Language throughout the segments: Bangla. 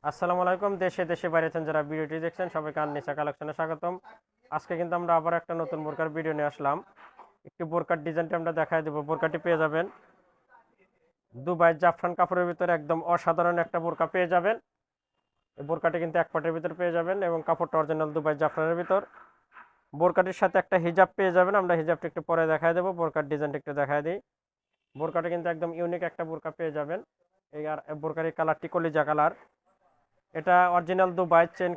আসসালামু আলাইকুম। দেশে দেশে বাইরে আছেন যারা ভিডিওটি দেখছেন সবাইকে আননিসা কালেকশনে স্বাগতম। আজকে কিন্তু আমরা আবার একটা নতুন বোরকার ভিডিও নিয়ে আসলাম। একটি বোরকার ডিজাইনটা আমরা দেখাই দেবো। বোরকাটি পেয়ে যাবেন দুবাই জাফরান কাপড়ের ভিতরে, একদম অসাধারণ একটা বোরকা পেয়ে যাবেন। এই বোরকাটি কিন্তু এক পাটের ভিতর পেয়ে যাবেন এবং কাপড়টা অরিজিনাল দুবাই জাফরানের ভিতর। বোরকাটির সাথে একটা হিজাব পেয়ে যাবেন। আমরা হিজাবটা একটু পরে দেখাই দেবো, বোরকার ডিজাইনটা একটু দেখাই দিই। বোরকাটি কিন্তু একদম ইউনিক একটা বোরকা পেয়ে যাবেন। এই আর বোরকার এই কালারটি কলিজা কালার। এটা অরিজিনাল দুবাই চেন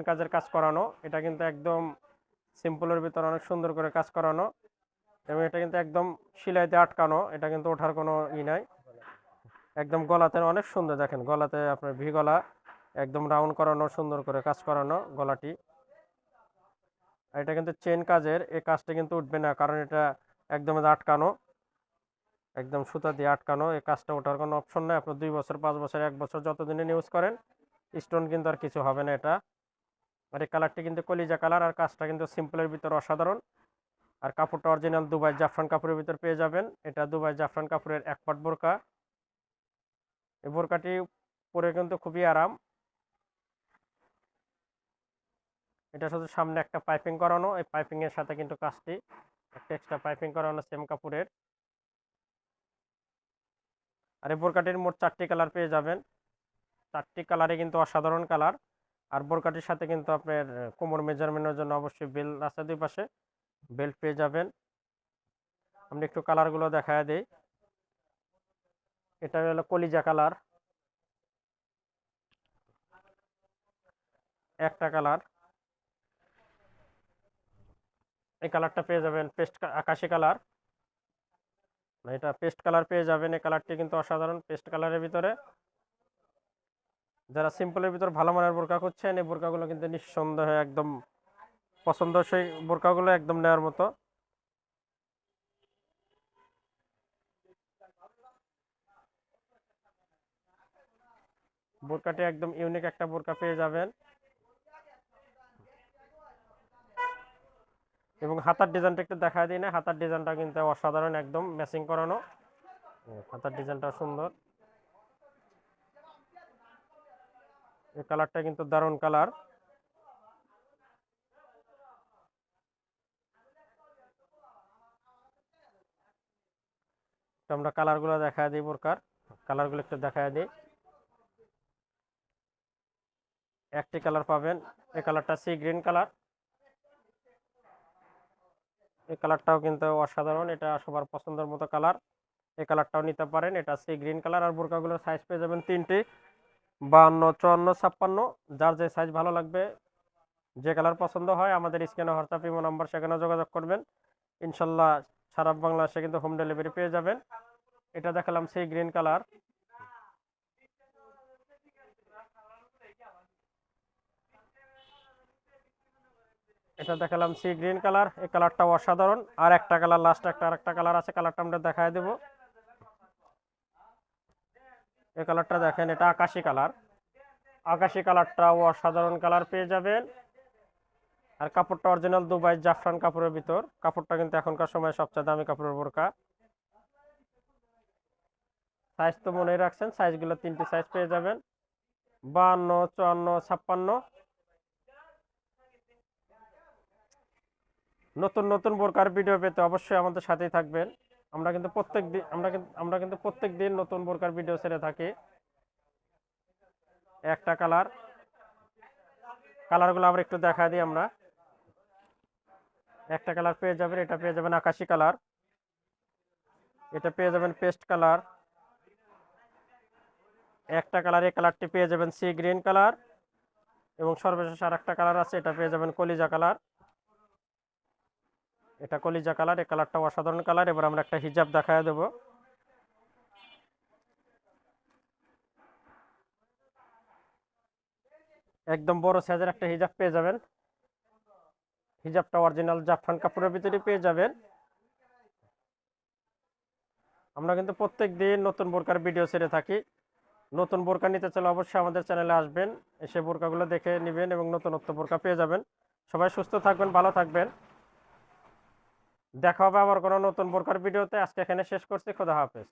কাজের কাজ করানো। এটা কিন্তু একদম সিম্পলের ভিতর অনেক সুন্দর করে কাজ করানো এবং এটা কিন্তু একদম সেলাইতে আটকানো। এটা কিন্তু ওঠার কোনো নাই। একদম গলাতে অনেক সুন্দর, দেখেন গলাতে আপনার ভি গলা, একদম রাউন্ড করানো, সুন্দর করে কাজ করানো গলাটি। আর এটা কিন্তু চেন কাজের, এই কাজটা কিন্তু উঠবে না, কারণ এটা একদম আটকানো, একদম সুতা দিয়ে আটকানো। এই কাজটা ওঠার কোনো অপশন নেই। আপনার 2 বছর 5 বছর 1 বছর যতদিনে ইউজ করেন, স্টোন কিন্তু আর কিছু হবে না এটা। আর এই কালারটি কিন্তু কলিজা কালার, আর কাজটা কিন্তু সিম্পলের ভিতর অসাধারণ। আর কাপড়টা অরিজিনাল দুবাই জাফরান কাপড়ের ভিতর পেয়ে যাবেন। এটা দুবাই জাফরান কাপড়ের এক পাট বোরকা। এই বোরকাটি পরে কিন্তু খুবই আরাম। এটা শুধু সামনে একটা পাইপিং করানো, এই পাইপিং এর সাথে কিন্তু কাজটি একটা এক্সট্রা পাইপিং করানো সেম কাপড়ের। আর এই বোরকাটির মোট 4টি কালার পেয়ে যাবেন। 4টি কালারে কিন্তু অসাধারণ কালার। আর বোরকাটির সাথে কিন্তু আপনার কোমর মেজারমেন্টের জন্য অবশ্যই বেল্ট আছে, 2 পাশে বেল্ট পেয়ে যাবেন। আমরা একটু কালারগুলো দেখায় দিই। এটা হলো কলিজা কালার একটা কালার। এই কালারটা পেয়ে যাবেন পেস্ট আকাশি কালার। এটা পেস্ট কালার পেয়ে যাবেন। এই কালারটি কিন্তু অসাধারণ পেস্ট কালারের ভিতরে। যারা সিম্পলের ভিতর ভালো মানের বোরকা খুঁজছেন, এই বোরকাগুলো কিন্তু নিঃসন্দেহে একদম পছন্দ, সেই বোরকাগুলো একদম নেওয়ার মতো। বোরকাটি একদম ইউনিক একটা বোরকা পেয়ে যাবেন। এবং হাতার ডিজাইনটা একটু দেখা দিই না, হাতার ডিজাইনটা কিন্তু অসাধারণ, একদম ম্যাচিং করানো। হাতার ডিজাইনটা সুন্দর। এই কালারটা কিন্তু দারুণ কালার। তো আমরা কালারগুলো দেখা দিই, বোরকার কালারগুলো একটু দেখা দিই। একটি কালার পাবেন, এই কালারটা সি গ্রিন কালার। এই কালারটাও কিন্তু অসাধারণ, এটা সবার পছন্দের মতো কালার। এই কালারটাও নিতে পারেন। এটা সি গ্রিন কালার। আর বোরকাগুলোর সাইজ পেয়ে যাবেন 3টি, 52, 54, 56। যার যে সাইজ ভালো লাগবে, যে কালার পছন্দ হয়, আমাদের স্ক্রিনে হোয়াটসঅ্যাপ ইমো নাম্বার, সেখানে যোগাযোগ করবেন। ইনশাল্লাহ সারা বাংলাদেশে কিন্তু হোম ডেলিভারি পেয়ে যাবেন। এটা দেখালাম সি গ্রিন কালার। এটা দেখালাম সি গ্রিন কালার। এই কালারটা অসাধারণ। আর একটা কালার লাস্ট, আরেকটা কালার আছে, কালারটা আমরা দেখায় দেবো। এই কালারটা দেখেন, এটা আকাশি কালার। আকাশি কালারটাও অসাধারণ কালার পেয়ে যাবেন। আর কাপড়টা অরিজিনাল দুবাই জাফরান কাপড়ের ভিতর। কাপড়টা কিন্তু এখনকার সময় সবচেয়ে দামি কাপড়ের বোরকা। সাইজ তো মনে রাখছেন, সাইজগুলো 3টি সাইজ পেয়ে যাবেন, 52, 54, 56। নতুন নতুন বোরকার ভিডিও পেতে অবশ্যই আমাদের সাথেই থাকবেন। আমরা কিন্তু প্রত্যেক দিন নতুন বোরকার ভিডিও ছেড়ে থাকি। একটা কালারগুলো আবার একটু দেখা দিই আমরা। একটা কালার পেয়ে যাবেন, এটা পেয়ে যাবেন আকাশি কালার। এটা পেয়ে যাবেন পেস্ট কালার। একটা কালার, এই কালারটি পেয়ে যাবেন সি গ্রিন কালার। এবং সর্বশেষ আর একটা কালার আছে, এটা পেয়ে যাবেন কলিজা কালার। এটা কলিজা কালার, এই কালারটা অসাধারণ কালার। এবার আমরা একটা হিজাব দেখায় দেবো। একদম বড় সাইজের একটা হিজাব পেয়ে যাবেন। হিজাবটা অরিজিনাল জাফরান কাপড়ের ভিতরে পেয়ে যাবেন। আমরা কিন্তু প্রত্যেক দিন নতুন বোরকার ভিডিও ছেড়ে থাকি। নতুন বোরকা নিতে চাইলে অবশ্যই আমাদের চ্যানেলে আসবেন, এসে বোরকাগুলো দেখে নেবেন এবং নতুনত্ব বোরকা পেয়ে যাবেন। সবাই সুস্থ থাকবেন, ভালো থাকবেন। দেখা হবে আবার কোনো নতুন বোরকার ভিডিওতে। আজকে এখানে শেষ করছি। খোদা হাফেজ।